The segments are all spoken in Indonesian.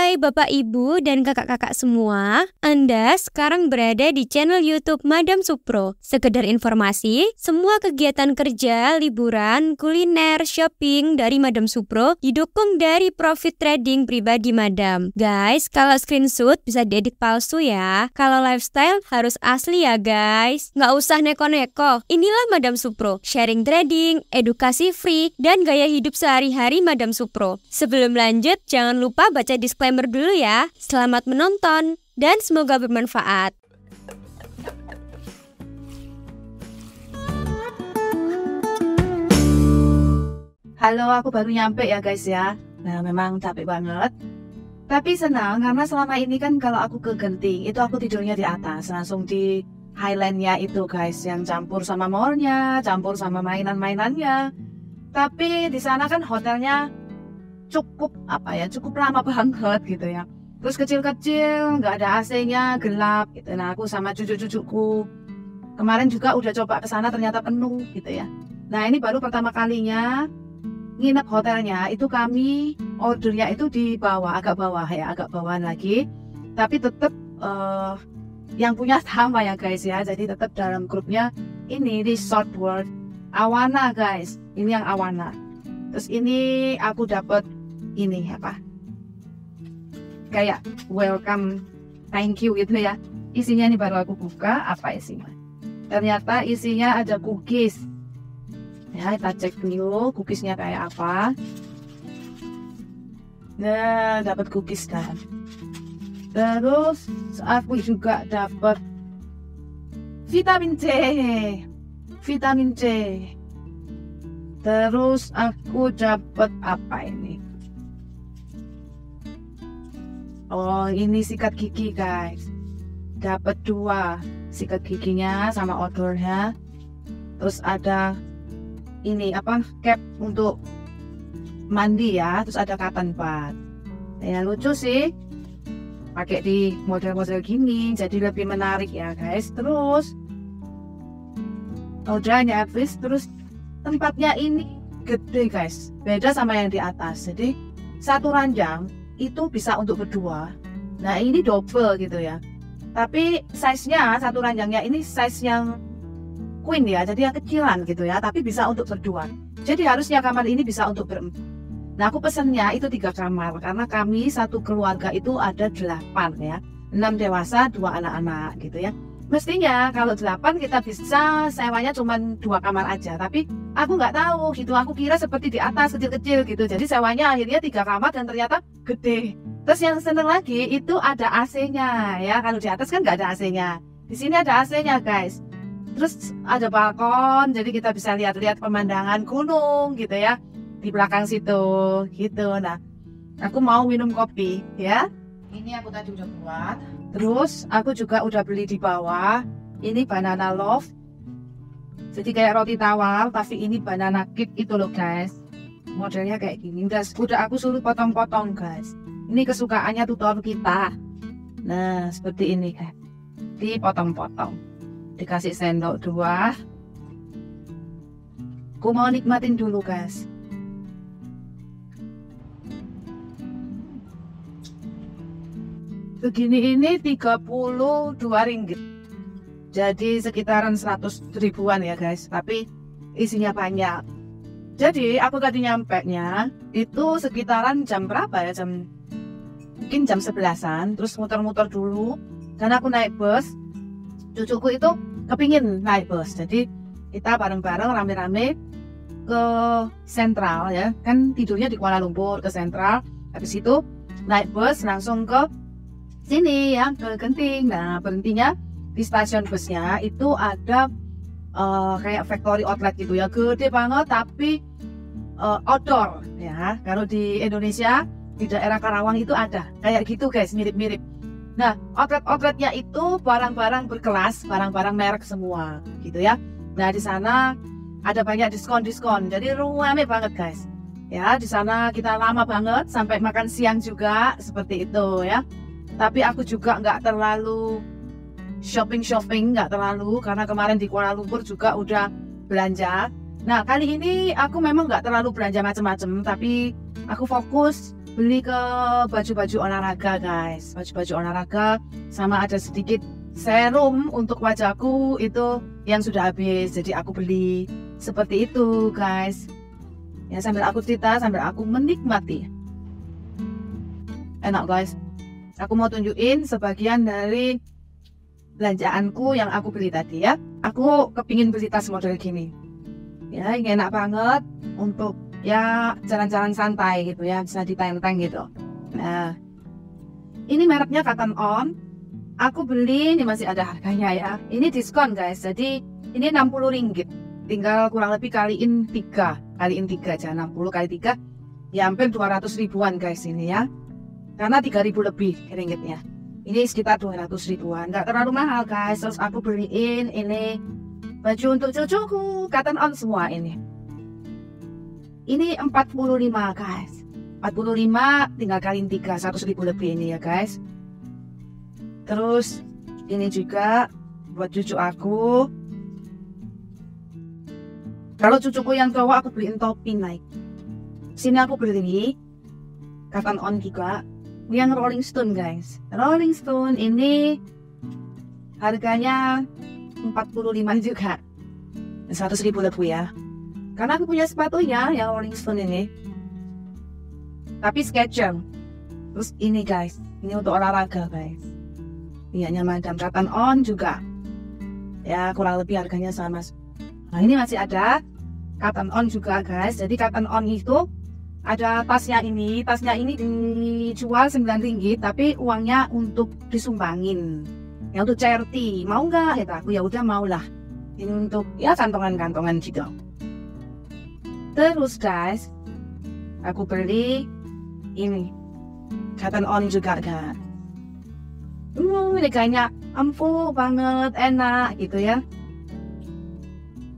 Hai Bapak Ibu dan kakak-kakak semua, Anda sekarang berada di channel YouTube Madam Supro. Sekedar informasi, semua kegiatan kerja, liburan, kuliner, shopping dari Madam Supro didukung dari profit trading pribadi Madam. Guys, kalau screenshot bisa diedit palsu ya. Kalau lifestyle harus asli ya guys. Nggak usah neko-neko. Inilah Madam Supro, sharing trading, edukasi free, dan gaya hidup sehari-hari Madam Supro. Sebelum lanjut, jangan lupa baca disclaimer dulu ya. Selamat menonton dan semoga bermanfaat. Halo, aku baru nyampe ya guys ya. Nah, memang capek banget. Tapi senang karena selama ini kan kalau aku ke Genting, itu aku tidurnya di atas, langsung di Highlandnya itu guys, yang campur sama mallnya, campur sama mainan-mainannya. Tapi di sana kan hotelnya cukup lama banget gitu ya. Terus kecil-kecil, nggak ada AC-nya, gelap gitu. Nah, aku sama cucu-cucuku kemarin juga udah coba ke sana, ternyata penuh gitu ya. Nah, ini baru pertama kalinya nginep hotelnya. Itu kami ordernya itu di bawah, agak bawah lagi. Tapi tetap yang punya sama ya guys ya. Jadi tetap dalam grupnya ini Resort World Awana guys. Ini yang Awana. Terus ini aku dapat ini kayak welcome, thank you gitu ya. Isinya ini baru aku buka, apa isinya? Ternyata isinya ada cookies. Ya, kita cek dulu cookiesnya kayak apa. Nah, dapat cookies kan. Terus aku juga dapat vitamin C. Terus aku dapat apa ini? Oh, ini sikat gigi guys. Dapat 2 sikat giginya sama odornya. Terus ada ini cap untuk mandi ya. Terus ada cotton bud. Ya lucu sih. Pakai di model-model gini, jadi lebih menarik ya guys. Terus udahnya habis. Terus tempatnya ini gede guys, beda sama yang di atas. Jadi satu ranjang itu bisa untuk berdua. Nah, ini double gitu ya. Tapi size-nya, satu ranjangnya ini size yang queen ya, jadi yang kecilan gitu ya, tapi bisa untuk berdua. Jadi harusnya kamar ini bisa untuk berempat. Nah, aku pesennya itu 3 kamar karena kami satu keluarga itu ada 8 ya, 6 dewasa 2 anak-anak gitu ya. Mestinya kalau 8 kita bisa sewanya cuma 2 kamar aja, tapi aku nggak tahu gitu. Aku kira seperti di atas kecil-kecil gitu. Jadi sewanya akhirnya 3 kamar dan ternyata gede. Terus yang seneng lagi itu ada AC-nya ya. Kalau di atas kan nggak ada AC-nya. Di sini ada AC-nya guys. Terus ada balkon, jadi kita bisa lihat-lihat pemandangan gunung gitu ya di belakang situ gitu. Nah, aku mau minum kopi ya. Ini aku tadi udah buat. Terus aku juga udah beli di bawah. Ini banana loaf. Jadi kayak roti tawar, tapi ini banana cake itu loh guys. Modelnya kayak gini. Udah aku suruh potong-potong guys. Ini kesukaannya tutor kita. Nah, seperti ini guys. Dipotong-potong. Dikasih sendok 2. Aku mau nikmatin dulu guys. Begini ini 32 ringgit. Jadi sekitaran 100 ribuan ya guys. Tapi isinya banyak. Jadi aku tadi nyampenya itu sekitaran jam berapa ya? Mungkin jam 11-an. Terus muter-muter dulu. Karena aku naik bus. Cucuku itu kepingin naik bus. Jadi kita bareng-bareng rame-rame ke sentral ya. Kan tidurnya di Kuala Lumpur, ke sentral. Habis itu naik bus langsung ke sini ya, ke Genting. Nah, berhentinya di stasiun busnya itu ada kayak factory outlet gitu ya, gede banget tapi outdoor ya. Kalau di Indonesia di daerah Karawang itu ada kayak gitu guys, mirip-mirip. Nah, outletnya itu barang-barang berkelas, barang-barang merek semua gitu ya. Nah, di sana ada banyak diskon-diskon, jadi ramai banget guys. Ya, di sana kita lama banget sampai makan siang juga seperti itu ya. Tapi aku juga nggak terlalu shopping, nggak terlalu, karena kemarin di Kuala Lumpur juga udah belanja. Nah, kali ini aku memang nggak terlalu belanja macam-macam, tapi aku fokus beli ke baju-baju olahraga guys, baju-baju olahraga, sama ada sedikit serum untuk wajahku itu yang sudah habis, jadi aku beli seperti itu guys. Ya, sambil aku cerita, sambil aku menikmati. Enak guys. Aku mau tunjukin sebagian dari belanjaanku yang aku beli tadi ya. Aku kepingin beli tas model gini. Ya, ini enak banget untuk ya jalan-jalan santai gitu ya, bisa ditenteng gitu. Nah, ini mereknya Cotton On. Aku beli, ini masih ada harganya ya. Ini diskon guys, jadi ini 60 ringgit. Tinggal kurang lebih kaliin 3 aja, 60 kali 3 ya hampir 200 ribuan guys ini ya. Karena 3.000 lebih ringgitnya. Ini sekitar 200 ribuan. Nggak terlalu mahal guys. Terus aku beliin ini baju untuk cucuku. Cotton On semua ini. Ini 45 guys. 45 tinggal kaliin 3. 100 ribu lebih ini ya guys. Terus ini juga buat cucu aku. Kalau cucuku yang cowok aku beliin topi naik. Sini aku beli Cotton On juga. Yang Rolling Stone guys. Rolling Stone ini harganya 45 juga. 100 ribu lebih ya. Karena aku punya sepatunya yang Rolling Stone ini. Tapi Skechers. Terus ini guys. Ini untuk olahraga guys. Punyanya Madam Cotton On juga. Ya kurang lebih harganya sama. Nah ini masih ada Cotton On juga guys. Jadi Cotton On itu ada tasnya ini dijual 9 ringgit, tapi uangnya untuk disumbangin, ya untuk charity. Mau nggak? Kata aku ya udah mau lah. Ini untuk ya kantongan-kantongan gitu. Terus guys, aku beli ini Cotton On juga kan. Ini kayaknya empuk banget, enak gitu ya.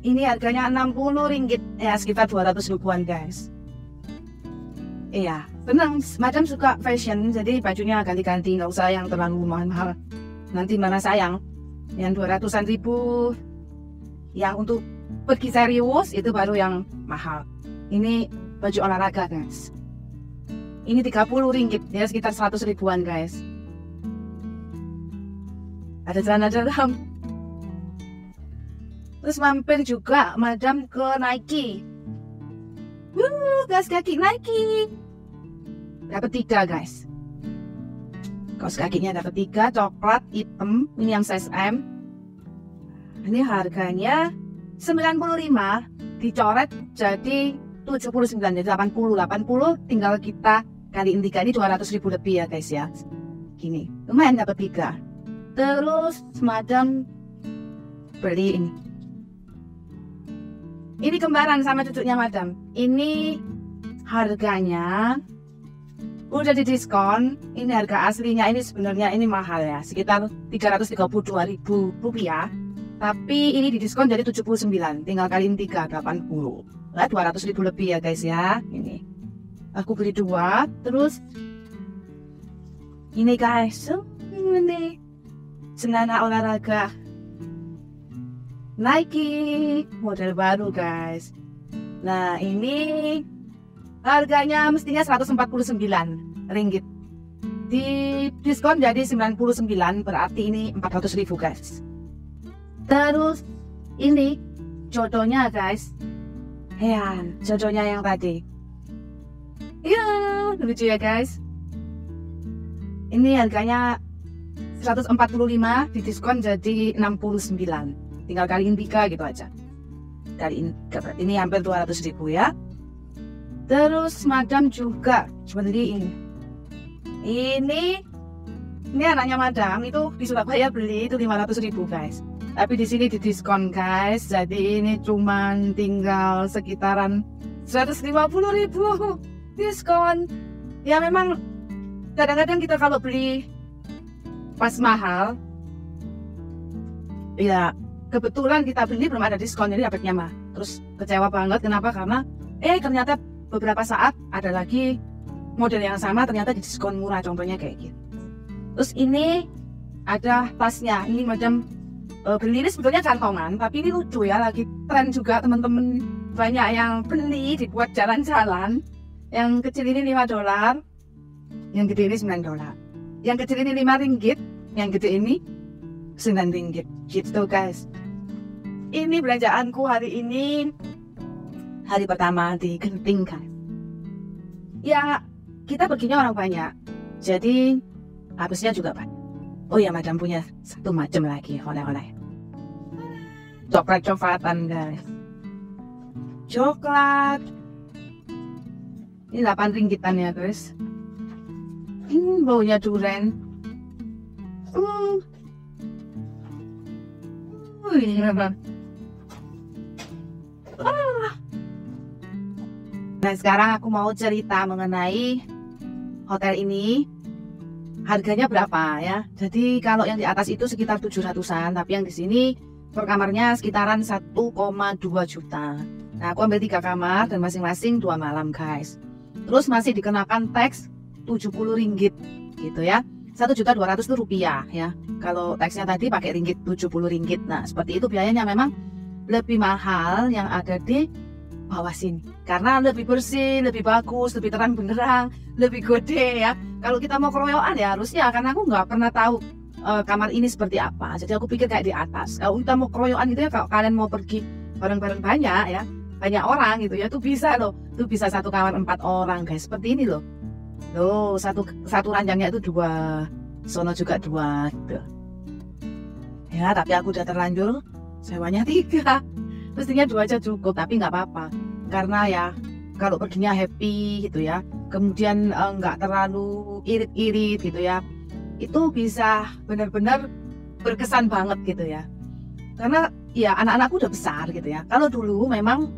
Ini harganya 60 ringgit, ya sekitar 200 ribuan guys. Iya, tenang, Madam suka fashion, jadi bajunya ganti-ganti, nggak usah yang terlalu mahal. Nanti mana sayang, yang 200-an ribu, yang untuk pergi serius itu baru yang mahal. Ini baju olahraga guys. Ini 30 ringgit, ya sekitar 100 ribuan guys. Ada celana dalam. Terus mampir juga Madam ke Nike. Kaos kaki Nike dapat 3 guys. Kaos kakinya dapat 3, coklat, hitam. Ini yang size M. Ini harganya 95, dicoret jadi 79, jadi 80 tinggal kita kaliin 3, ini 200 ribu lebih ya guys ya. Gini, lumayan dapat 3. Terus Madam beli ini. Ini kembaran sama cucunya Madam. Ini harganya udah didiskon. Ini harga aslinya ini sebenarnya ini mahal ya, sekitar 332.000 rupiah. Tapi ini didiskon jadi 79, tinggal kaliin 3, 80. Nah, 200 ribu lebih ya guys ya. Ini aku beli 2. Terus ini guys, ini celana olahraga Nike model baru guys. Nah ini harganya mestinya 149 ringgit, di diskon jadi 99, berarti ini 400 ribu guys. Terus ini jodohnya guys, ya jodohnya yang tadi ya, lucu ya guys. Ini harganya 145, didiskon jadi 69, tinggal kaliin 3 gitu aja. Kaliin, ini hampir 200 ribu ya. Terus Madam juga beli ini. Ini anaknya Madam itu di Surabaya beli itu 500 ribu guys. Tapi di sini didiskon guys. Jadi ini cuman tinggal sekitaran 150 ribu diskon. Ya memang kadang-kadang kita kalau beli pas mahal, ya kebetulan kita beli belum ada diskon, jadi dapatnya mah. Terus kecewa banget, kenapa? Karena ternyata beberapa saat ada lagi model yang sama ternyata di diskon murah, contohnya kayak gitu. Terus ini ada tasnya, ini Madam beli, ini sebetulnya kantongan, tapi ini lucu ya, lagi tren juga teman-teman banyak yang beli dibuat jalan-jalan. Yang kecil ini $5, Yang gede ini $9. Yang kecil ini RM5, yang gede ini RM9 gitu guys. Ini belanjaanku hari ini, hari pertama di Genting guys. Ya kita perginya orang banyak, jadi habisnya juga banyak. Oh ya, madam punya satu macam lagi oleh-oleh. Coklat-coklatan guys. Coklat. Ini RM8 ya guys. Baunya durian. Nah sekarang aku mau cerita mengenai hotel ini. Harganya berapa ya? Jadi kalau yang di atas itu sekitar 700-an, tapi yang di sini per kamarnya sekitaran 1,2 juta. Nah aku ambil 3 kamar dan masing-masing 2 malam guys. Terus masih dikenakan tax RM70 gitu ya. 1.200.000 itu rupiah ya. Kalau taxnya tadi pakai ringgit, RM70. Nah seperti itu biayanya. Memang lebih mahal yang ada di bawah sini karena lebih bersih, lebih bagus, lebih terang benderang, lebih gede ya. Kalau kita mau keroyokan ya harusnya, karena aku nggak pernah tahu kamar ini seperti apa, jadi aku pikir kayak di atas. Kalau kita mau keroyokan gitu ya, kalau kalian mau pergi bareng-bareng banyak ya, banyak orang gitu ya, tuh bisa loh, tuh bisa satu kamar 4 orang guys, seperti ini loh. Loh, satu ranjangnya itu 2, sono juga 2 gitu. Ya, tapi aku udah terlanjur sewanya 3. Mestinya 2 aja cukup, tapi nggak apa-apa. Karena ya, kalau perginya happy gitu ya, kemudian nggak terlalu irit-irit gitu ya, itu bisa benar-benar berkesan banget gitu ya. Karena ya anak-anakku udah besar gitu ya. Kalau dulu memang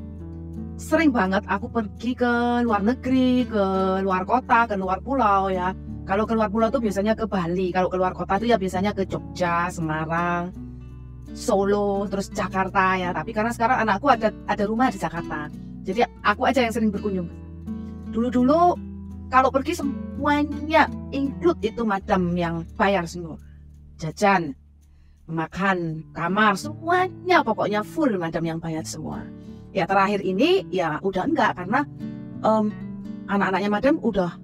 sering banget aku pergi ke luar negeri, ke luar kota, ke luar pulau ya. Kalau ke luar pulau tuh biasanya ke Bali, kalau ke luar kota tuh ya biasanya ke Jogja, Semarang, Solo, terus Jakarta ya. Tapi karena sekarang anakku ada rumah di Jakarta, jadi aku aja yang sering berkunjung. Dulu kalau pergi semuanya include itu madam yang bayar semua. Jajan, makan, kamar, semuanya pokoknya full madam yang bayar semua. Ya terakhir ini ya udah enggak, karena anak-anaknya madam udah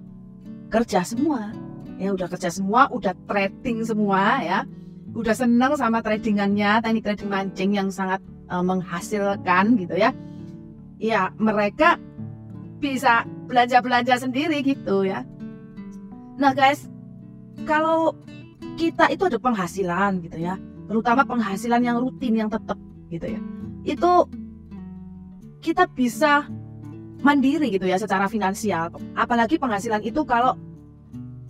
kerja semua. Ya udah kerja semua, udah trading semua ya. Udah seneng sama tradingannya, teknik trading mancing yang sangat menghasilkan gitu ya. Ya mereka bisa belanja-belanja sendiri gitu ya. Nah guys, kalau kita itu ada penghasilan gitu ya, terutama penghasilan yang rutin, yang tetap gitu ya, itu kita bisa mandiri gitu ya secara finansial. Apalagi penghasilan itu kalau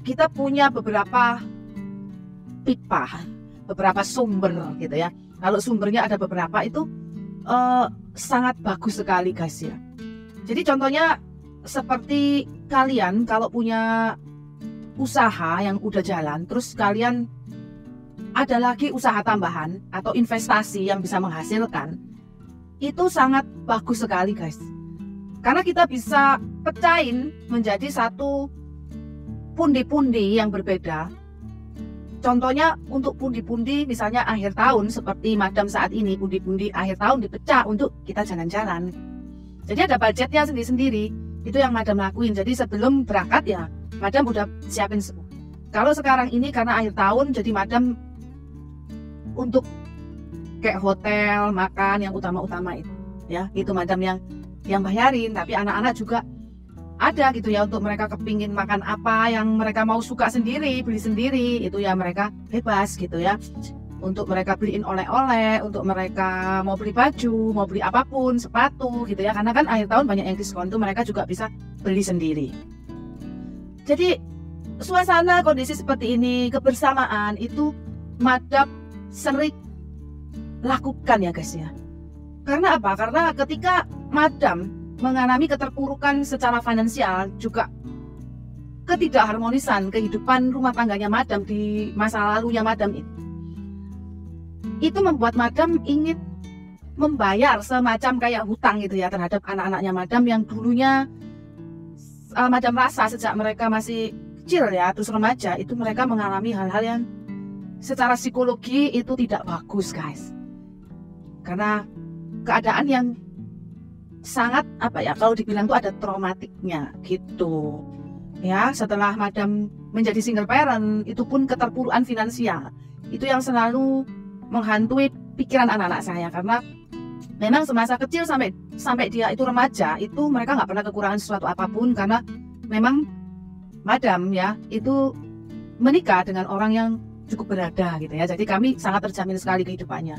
kita punya beberapa pipa, beberapa sumber gitu ya. Kalau sumbernya ada beberapa itu sangat bagus sekali guys ya. Jadi contohnya seperti kalian kalau punya usaha yang udah jalan, terus kalian ada lagi usaha tambahan atau investasi yang bisa menghasilkan, itu sangat bagus sekali guys. Karena kita bisa pecahin menjadi satu pundi-pundi yang berbeda. Contohnya untuk pundi-pundi misalnya akhir tahun, seperti madam saat ini, pundi-pundi akhir tahun dipecah untuk kita jalan-jalan. Jadi ada budgetnya sendiri-sendiri, itu yang madam lakuin. Jadi sebelum berangkat ya madam udah siapin semua. Kalau sekarang ini karena akhir tahun, jadi madam untuk kayak hotel, makan yang utama-utama itu ya, itu madam yang bayarin. Tapi anak-anak juga ada gitu ya, untuk mereka kepingin makan apa yang mereka mau suka sendiri, beli sendiri, itu ya mereka bebas gitu ya. Untuk mereka beliin oleh-oleh, untuk mereka mau beli baju, mau beli apapun, sepatu gitu ya. Karena kan akhir tahun banyak yang diskon tuh, mereka juga bisa beli sendiri. Jadi suasana kondisi seperti ini, kebersamaan itu madam sering lakukan ya guys ya. Karena apa? Karena ketika madam mengalami keterpurukan secara finansial, juga ketidakharmonisan kehidupan rumah tangganya madam di masa lalunya madam itu membuat madam ingin membayar semacam kayak hutang gitu ya terhadap anak-anaknya madam yang dulunya madam rasa sejak mereka masih kecil ya, terus remaja, itu mereka mengalami hal-hal yang secara psikologi itu tidak bagus guys. Karena keadaan yang sangat apa ya, kalau dibilang tuh ada traumatiknya gitu. Ya, setelah madam menjadi single parent, itu pun keterpurukan finansial. Itu yang selalu menghantui pikiran anak-anak saya, karena memang semasa kecil sampai dia itu remaja, itu mereka nggak pernah kekurangan sesuatu apapun, karena memang madam ya itu menikah dengan orang yang cukup berada gitu ya. Jadi kami sangat terjamin sekali kehidupannya.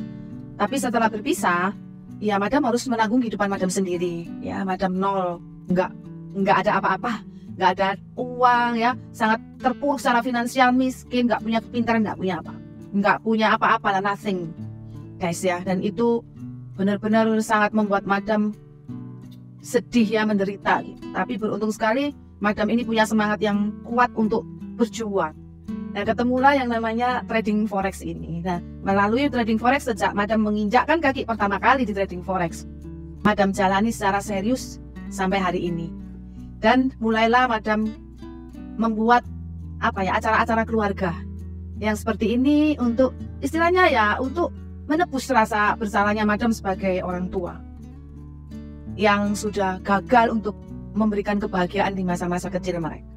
Tapi setelah berpisah, ya madam harus menanggung kehidupan madam sendiri. Ya, madam nol, nggak ada apa-apa, nggak ada uang ya, sangat terpuruk secara finansial, miskin, nggak punya kepintaran, nggak punya apa-apa, nothing, guys ya. Dan itu benar-benar sangat membuat madam sedih ya, menderita. Tapi beruntung sekali madam ini punya semangat yang kuat untuk berjuang. Nah, ketemulah yang namanya trading forex ini. Nah, melalui trading forex, sejak madam menginjakkan kaki pertama kali di trading forex, madam jalani secara serius sampai hari ini. Dan mulailah madam membuat acara-acara keluarga yang seperti ini, untuk istilahnya ya, untuk menebus rasa bersalahnya madam sebagai orang tua yang sudah gagal untuk memberikan kebahagiaan di masa-masa kecil mereka.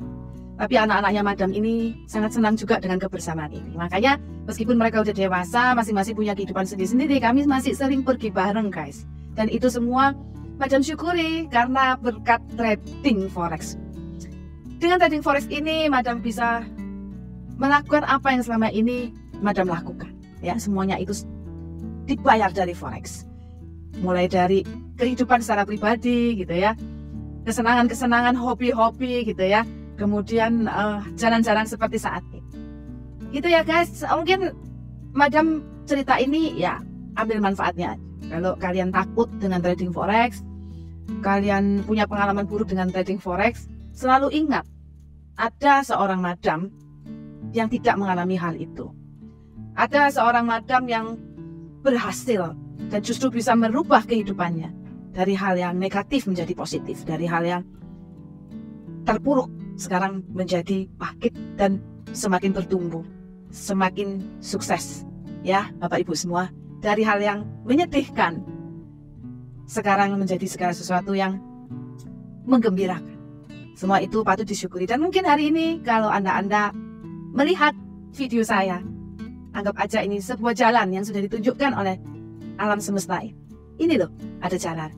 Tapi anak-anaknya madam ini sangat senang juga dengan kebersamaan ini. Makanya meskipun mereka udah dewasa, masing-masing punya kehidupan sendiri-sendiri, kami masih sering pergi bareng, guys. Dan itu semua madam syukuri karena berkat trading forex. Dengan trading forex ini, madam bisa melakukan apa yang selama ini madam lakukan. Ya, semuanya itu dibayar dari forex. Mulai dari kehidupan secara pribadi gitu ya, kesenangan-kesenangan, hobi-hobi gitu ya, kemudian jalan-jalan seperti saat ini. Gitu ya guys, mungkin madam cerita ini ya ambil manfaatnya. Kalau kalian takut dengan trading forex, kalian punya pengalaman buruk dengan trading forex, selalu ingat ada seorang madam yang tidak mengalami hal itu. Ada seorang madam yang berhasil dan justru bisa merubah kehidupannya dari hal yang negatif menjadi positif, dari hal yang terpuruk sekarang menjadi bangkit dan semakin bertumbuh, semakin sukses ya Bapak Ibu semua. Dari hal yang menyedihkan sekarang menjadi segala sesuatu yang menggembirakan. Semua itu patut disyukuri. Dan mungkin hari ini kalau Anda melihat video saya, anggap aja ini sebuah jalan yang sudah ditunjukkan oleh alam semesta. Ini loh, ada jalan,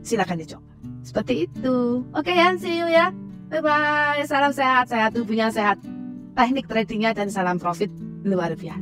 silakan dicoba. Seperti itu. Oke ya, see you ya. Bye-bye, salam sehat, tubuhnya sehat, teknik tradingnya, dan salam profit luar biasa.